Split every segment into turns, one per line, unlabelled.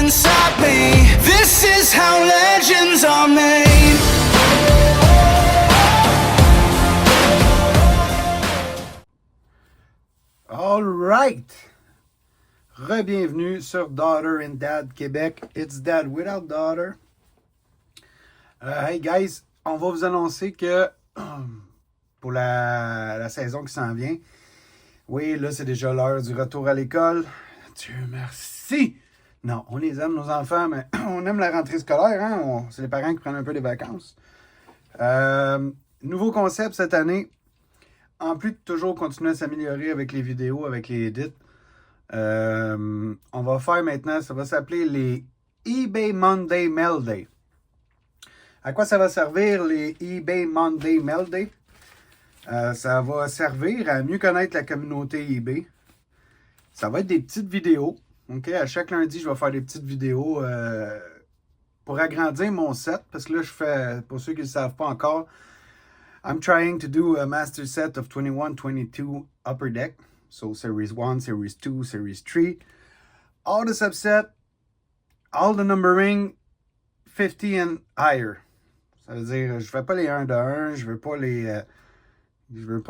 inside me. This is how legends are made.
All right. Re-bienvenue sur Daughter and Dad Québec. It's Dad without daughter. Hey guys, on va vous annoncer que pour la saison qui s'en vient, oui, là c'est déjà l'heure du retour à l'école. Dieu merci! Non, on les aime nos enfants, mais on aime la rentrée scolaire, hein? C'est les parents qui prennent un peu des vacances. Nouveau concept cette année. En plus de toujours continuer à s'améliorer avec les vidéos, avec les edits, on va faire maintenant, ça va s'appeler les eBay Monday Mail Day. À quoi ça va servir les eBay Monday Mail Day? Ça va servir à mieux connaître la communauté eBay. Ça va être des petites vidéos. OK? À chaque lundi, je vais faire des petites vidéos pour agrandir mon set. Parce que là, je fais, pour ceux qui ne le savent pas encore, I'm trying to do a master set of 21-22 Upper Deck. So Series 1, Series 2, Series 3. All the subset, all the numbering, 50 and higher. Ça veut dire, je ne fais pas les 1 de 1, je veux pas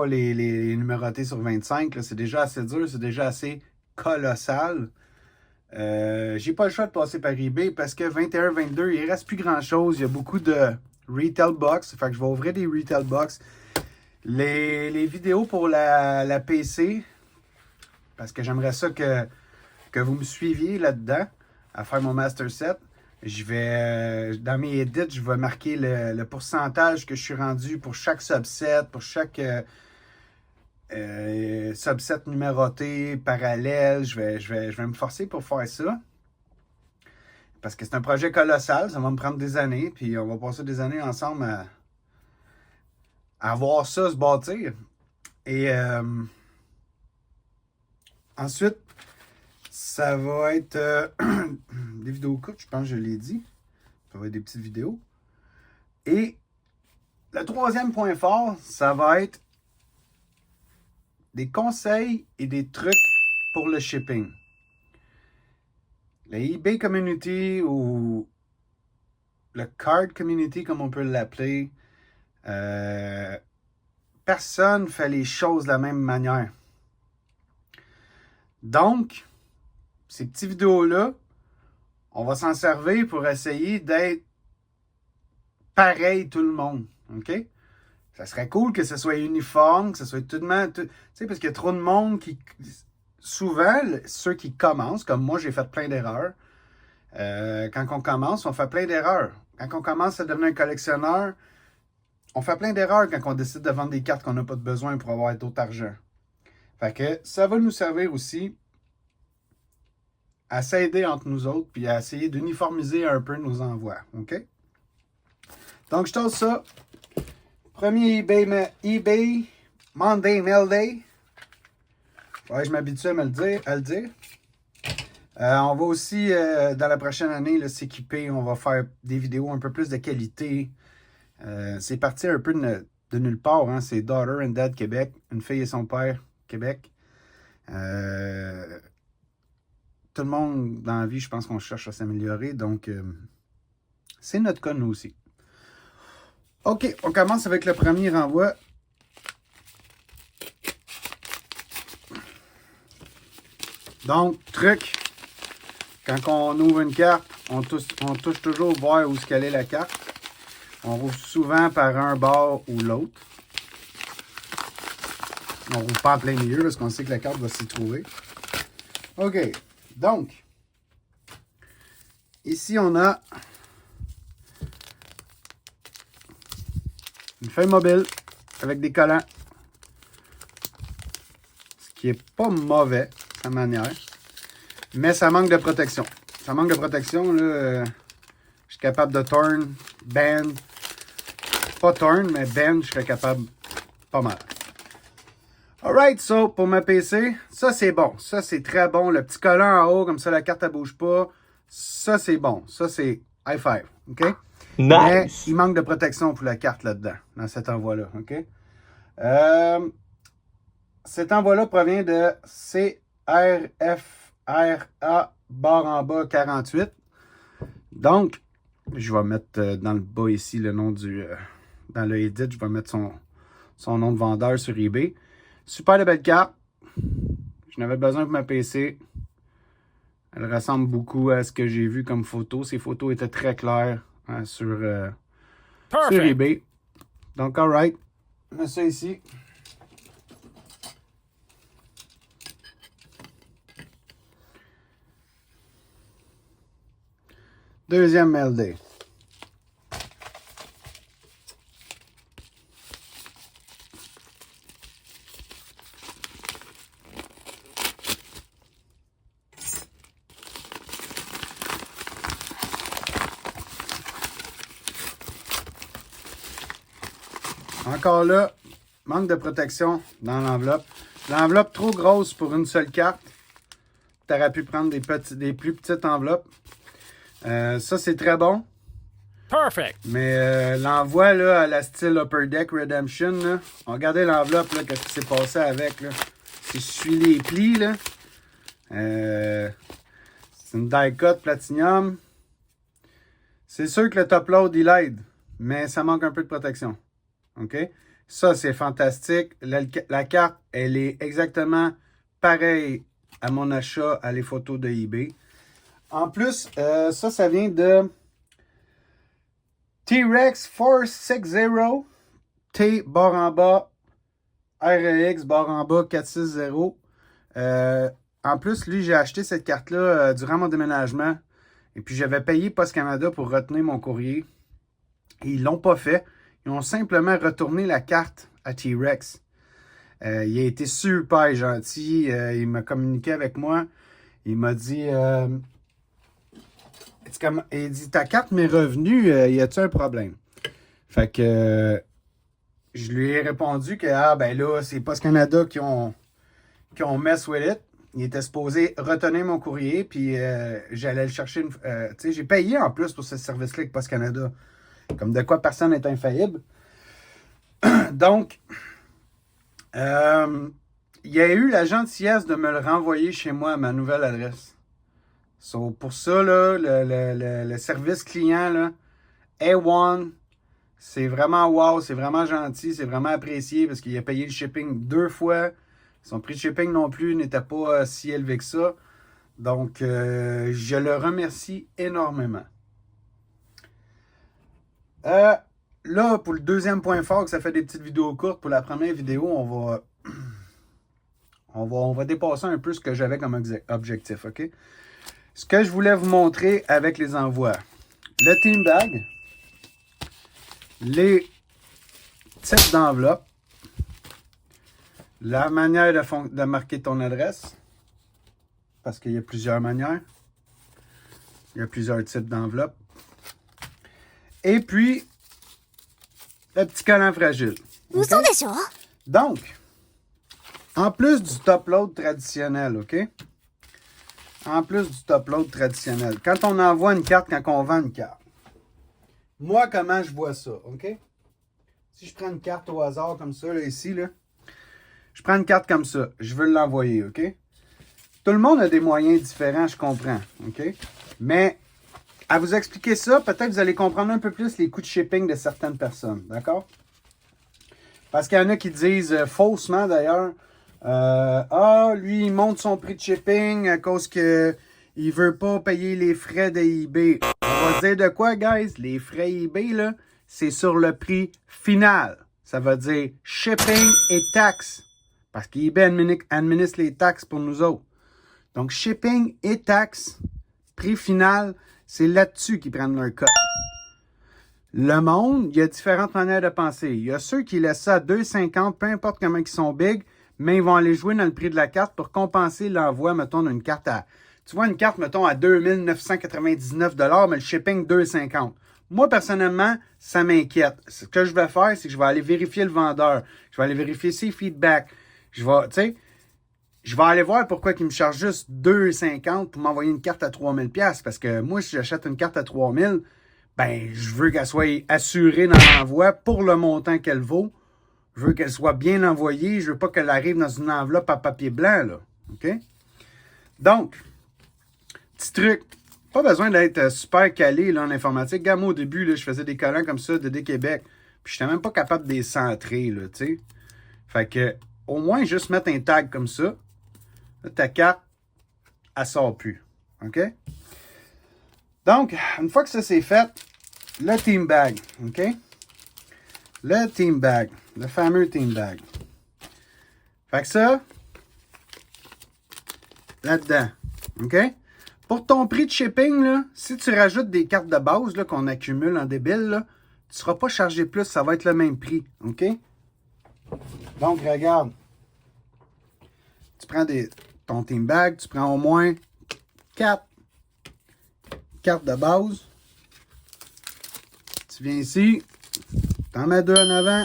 les numéroter sur 25. C'est déjà assez dur, c'est déjà assez colossal. J'ai pas le choix de passer par eBay parce que 21-22, il reste plus grand-chose. Il y a beaucoup de retail box. Fait que je vais ouvrir des retail box. Les vidéos pour la PC, parce que j'aimerais ça que vous me suiviez là-dedans à faire mon master set. Je vais, dans mes edits, je vais marquer le pourcentage que je suis rendu pour chaque subset, pour chaque subset numéroté, parallèle. Je vais me forcer pour faire ça. Parce que c'est un projet colossal, ça va me prendre des années, puis on va passer des années ensemble à voir ça se bâtir. Et ensuite, ça va être des vidéos courtes, je pense que je l'ai dit. Ça va être des petites vidéos. Et le troisième point fort, ça va être des conseils et des trucs pour le shipping. Le eBay Community ou le Card Community, comme on peut l'appeler, personne ne fait les choses de la même manière. Donc, ces petites vidéos-là, on va s'en servir pour essayer d'être pareil tout le monde. OK? Ça serait cool que ce soit uniforme, que ce soit tout le monde. Tu sais, parce qu'il y a trop de monde qui. Souvent, ceux qui commencent, comme moi, j'ai fait plein d'erreurs. Quand on commence, on fait plein d'erreurs. Quand on commence à devenir un collectionneur, on fait plein d'erreurs quand on décide de vendre des cartes qu'on n'a pas de besoin pour avoir d'autre argent. Fait que ça va nous servir aussi à s'aider entre nous autres puis à essayer d'uniformiser un peu nos envois. OK? Donc, je tente ça. Premier eBay Monday Mail Day. Ouais, je m'habitue à le dire. On va aussi, dans la prochaine année, là, s'équiper. On va faire des vidéos un peu plus de qualité. C'est parti un peu de nulle part. Hein. C'est Daughter and Dad Québec. Une fille et son père, Québec. Tout le monde dans la vie, je pense qu'on cherche à s'améliorer. Donc, c'est notre cas, nous aussi. OK, on commence avec le premier renvoi. Donc, truc, quand on ouvre une carte, on touche toujours voir où est la carte. On rouvre souvent par un bord ou l'autre. On ne rouvre pas en plein milieu parce qu'on sait que la carte va s'y trouver. OK, donc, ici on a une feuille mobile avec des collants. Ce qui n'est pas mauvais, à manière. Mais ça manque de protection. Ça manque de protection, là. Je suis capable de turn, bend. Pas turn, mais bend, je serais capable pas mal. Alright, so, pour ma PC, ça c'est bon. Ça c'est très bon. Le petit collant en haut, comme ça la carte ne bouge pas. Ça c'est bon. Ça c'est high five. OK?
Nice.
Mais il manque de protection pour la carte là-dedans, dans cet envoi-là. OK? Cet envoi-là provient de CRFRA barre en bas 48. Donc, je vais mettre dans le bas ici le nom dans le edit, je vais mettre son nom de vendeur sur eBay. Super de belle carte. Je n'avais besoin pour ma PC. Elle ressemble beaucoup à ce que j'ai vu comme photo. Ces photos étaient très claires hein, sur eBay. Donc, alright. Je mets ça ici. Deuxième mail day. Encore là, manque de protection dans l'enveloppe. L'enveloppe trop grosse pour une seule carte. Tu aurais pu prendre des plus petites enveloppes. Ça, c'est très bon.
Perfect.
Mais l'envoi là, à la style Upper Deck Redemption, là, regardez l'enveloppe, là, qu'est-ce qui s'est passé avec. Là. Si je suis les plis, là, c'est une die cut platinum. C'est sûr que le top load, il aide, mais ça manque un peu de protection. OK? Ça, c'est fantastique. La carte, elle est exactement pareille à mon achat à les photos de eBay. En plus, ça vient de T-Rex 460 T barre en bas REX barre en bas 460. En plus, lui, j'ai acheté cette carte-là durant mon déménagement. Et puis, j'avais payé Post Canada pour retenir mon courrier. Et ils l'ont pas fait. Ils ont simplement retourné la carte à T-Rex. Il a été super gentil. Il m'a communiqué avec moi. Il m'a dit... il dit, ta carte m'est revenue, y a-t-il un problème? Fait que je lui ai répondu que, ben là, c'est Post Canada qui ont mess with it. Il était supposé retenir mon courrier, puis j'allais le chercher. Tu sais, j'ai payé en plus pour ce service-là avec Post Canada. Comme de quoi personne n'est infaillible. Donc, il y a eu la gentillesse de me le renvoyer chez moi à ma nouvelle adresse. So, pour ça, là, le service client, là, A1, c'est vraiment wow, c'est vraiment gentil, c'est vraiment apprécié parce qu'il a payé le shipping 2 fois. Son prix de shipping non plus n'était pas si élevé que ça. Donc, je le remercie énormément. Là, pour le deuxième point fort, que ça fait des petites vidéos courtes, pour la première vidéo, on va dépasser un peu ce que j'avais comme objectif, OK? Ce que je voulais vous montrer avec les envois. Le team bag, les types d'enveloppes, la manière de marquer ton adresse, parce qu'il y a plusieurs manières. Il y a plusieurs types d'enveloppes. Et puis, le petit collant fragile. Okay? Donc, en plus du top load traditionnel, OK? En plus du top load traditionnel. Quand on envoie une carte, quand on vend une carte. Moi, comment je vois ça, OK? Si je prends une carte au hasard comme ça, là, ici, là. Je prends une carte comme ça. Je veux l'envoyer, OK? Tout le monde a des moyens différents, je comprends, OK? Mais, à vous expliquer ça, peut-être vous allez comprendre un peu plus les coûts de shipping de certaines personnes, d'accord? Parce qu'il y en a qui disent, faussement d'ailleurs, lui, il monte son prix de shipping à cause que il veut pas payer les frais de eBay. On va dire de quoi, guys? Les frais eBay, là, c'est sur le prix final. Ça veut dire shipping et taxes. Parce qu'eBay administre les taxes pour nous autres. Donc, shipping et taxes, prix final, c'est là-dessus qu'ils prennent leur cut. Le monde, il y a différentes manières de penser. Il y a ceux qui laissent ça à 2,50, peu importe comment ils sont big, mais ils vont aller jouer dans le prix de la carte pour compenser l'envoi, mettons, d'une carte à... Tu vois, une carte, mettons, à 2 999 $, mais le shipping, 2,50. Moi, personnellement, ça m'inquiète. Ce que je vais faire, c'est que je vais aller vérifier le vendeur. Je vais aller vérifier ses feedbacks. Je vais aller voir pourquoi il me charge juste 2,50 pour m'envoyer une carte à 3000 $. Parce que moi, si j'achète une carte à 3000, ben, je veux qu'elle soit assurée dans l'envoi pour le montant qu'elle vaut. Je veux qu'elle soit bien envoyée. Je veux pas qu'elle arrive dans une enveloppe à papier blanc, là. OK? Donc, petit truc. Pas besoin d'être super calé là, en informatique. Regarde, moi, au début, là, je faisais des collants comme ça de D-Québec. Puis j'étais même pas capable de les centrer, là, tu sais. Fait que, au moins, juste mettre un tag comme ça. Là, ta carte, elle sort plus. OK? Donc, une fois que ça c'est fait, le team bag. OK? Le team bag. Le fameux team bag. Fait que ça, là-dedans. OK? Pour ton prix de shipping, là, si tu rajoutes des cartes de base là, qu'on accumule en débile, là, tu ne seras pas chargé plus, ça va être le même prix. OK? Donc, regarde. Tu prends ton team bag, tu prends au moins 4 cartes de base. Tu viens ici, tu en mets 2 en avant,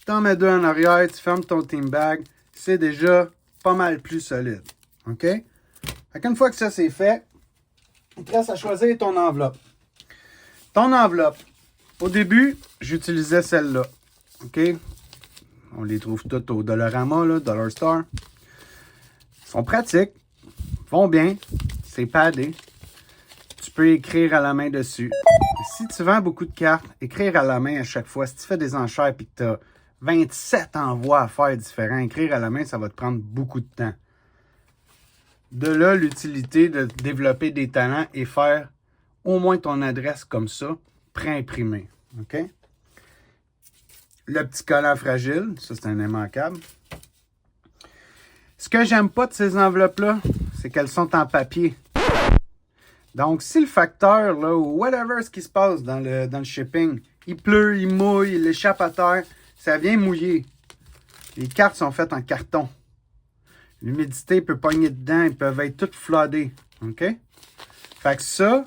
tu en mets 2 en arrière, tu fermes ton team bag. C'est déjà pas mal plus solide. OK? Fait qu'une fois que ça c'est fait, il te reste à choisir ton enveloppe. Ton enveloppe, au début, j'utilisais celle-là. OK? On les trouve toutes au Dollarama, là, Dollar Store. Ils sont pratiques, vont bien, c'est paddé. Tu peux écrire à la main dessus. Si tu vends beaucoup de cartes, écrire à la main à chaque fois. Si tu fais des enchères et que tu as 27 envois à faire différents, écrire à la main, ça va te prendre beaucoup de temps. De là, l'utilité de développer des talents et faire au moins ton adresse comme ça, pré-imprimé. OK? Le petit collant fragile, ça c'est un immanquable. Ce que j'aime pas de ces enveloppes-là, c'est qu'elles sont en papier. Donc, si le facteur, là, ou whatever ce qui se passe dans le shipping, il pleut, il mouille, il échappe à terre, ça vient mouiller. Les cartes sont faites en carton. L'humidité peut pogner dedans, ils peuvent être toutes floodées. OK? Fait que ça,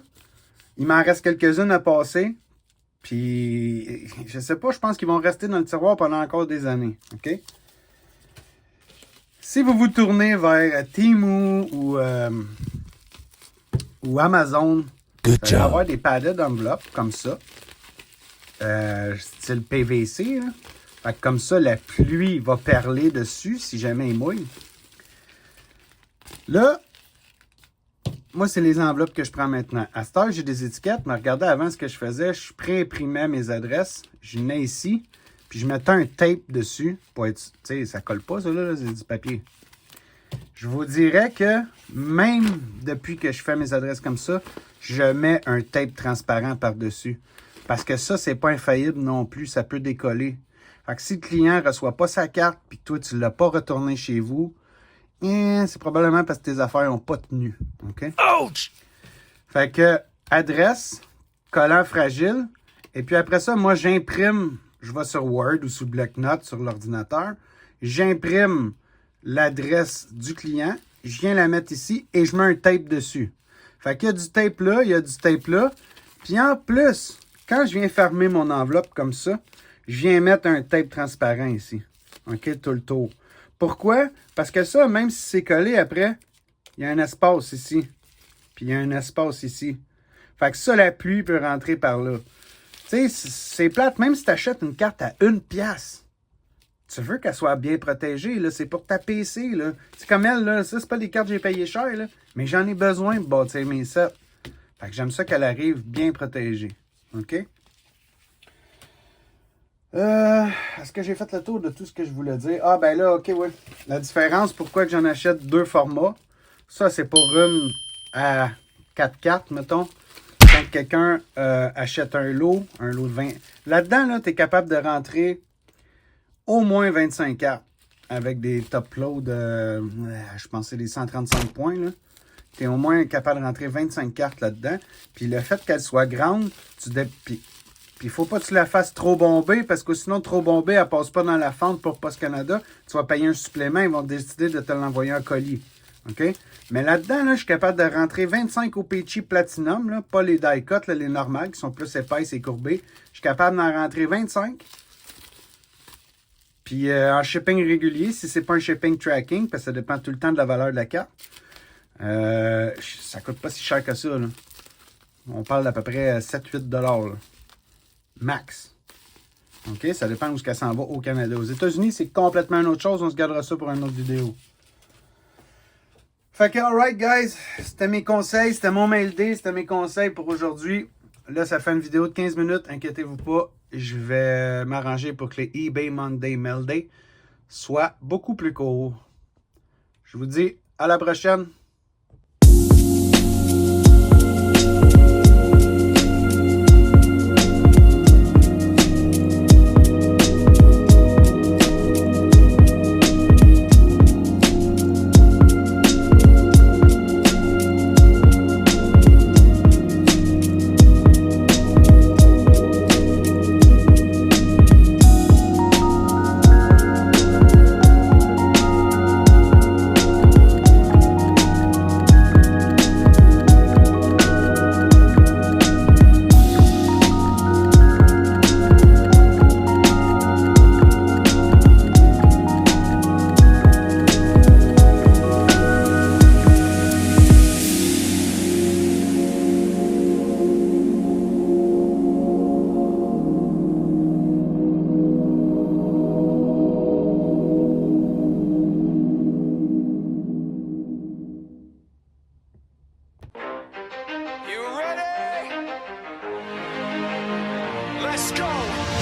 il m'en reste quelques-unes à passer. Puis, je sais pas, je pense qu'ils vont rester dans le tiroir pendant encore des années. OK? Si vous vous tournez vers Temu ou Amazon, vous allez avoir des padded enveloppes comme ça. Style PVC. Là. Fait que comme ça, la pluie va perler dessus si jamais il mouille. Là, moi, c'est les enveloppes que je prends maintenant. À cette heure, j'ai des étiquettes, mais regardez avant ce que je faisais, je pré-imprimais mes adresses. Je venais ici, puis je mettais un tape dessus pour être. Tu sais, ça colle pas, ça, là, c'est du papier. Je vous dirais que même depuis que je fais mes adresses comme ça, je mets un tape transparent par-dessus. Parce que ça, c'est pas infaillible non plus, ça peut décoller. Fait que si le client ne reçoit pas sa carte, puis toi, tu ne l'as pas retourné chez vous, c'est probablement parce que tes affaires n'ont pas tenu. OK? Ouch! Fait que, adresse, collant fragile, et puis après ça, moi, j'imprime, je vais sur Word ou sur bloc-notes sur l'ordinateur, j'imprime l'adresse du client, je viens la mettre ici et je mets un tape dessus. Fait qu'il y a du tape là, il y a du tape là, puis en plus, quand je viens fermer mon enveloppe comme ça, je viens mettre un tape transparent ici. OK, tout le tour. Pourquoi? Parce que ça, même si c'est collé après, il y a un espace ici. Puis il y a un espace ici. Fait que ça, la pluie peut rentrer par là. Tu sais, c'est plate. Même si tu achètes une carte à 1 pièce, tu veux qu'elle soit bien protégée. Là. C'est pour ta PC. Là. C'est comme elle. Là. Ça, c'est pas des cartes que j'ai payées cher. Là. Mais j'en ai besoin pour bâtir mes sets. Fait que j'aime ça qu'elle arrive bien protégée. OK? Est-ce que j'ai fait le tour de tout ce que je voulais dire? Ah, ben là, OK, oui. La différence, pourquoi que j'en achète 2 formats. Ça, c'est pour une à 4 cartes, mettons. Quand quelqu'un achète un lot de 20. Là-dedans, là, tu es capable de rentrer au moins 25 cartes avec des top loads, je pense que c'est des 135 points, là. Tu es au moins capable de rentrer 25 cartes là-dedans. Puis le fait qu'elle soit grande, puis il ne faut pas que tu la fasses trop bomber, parce que sinon, trop bombée, elle ne passe pas dans la fente pour Post Canada. Tu vas payer un supplément, ils vont décider de te l'envoyer en colis. OK? Mais là-dedans, là, je suis capable de rentrer 25 OPC Platinum, là, pas les die-cut, les normales, qui sont plus épaisses et courbées. Je suis capable d'en rentrer 25. Puis en shipping régulier, si c'est pas un shipping tracking, parce que ça dépend tout le temps de la valeur de la carte, ça coûte pas si cher que ça. Là. On parle d'à peu près 7-8 $. Là. Max. OK? Ça dépend où ça s'en va au Canada. Aux États-Unis, c'est complètement une autre chose. On se gardera ça pour une autre vidéo. Fait que, alright, guys, c'était mes conseils, c'était mon mail day, c'était mes conseils pour aujourd'hui. Là, ça fait une vidéo de 15 minutes, inquiétez-vous pas. Je vais m'arranger pour que les eBay Monday Mail Day soient beaucoup plus courts. Je vous dis à la prochaine.
You ready? Let's go!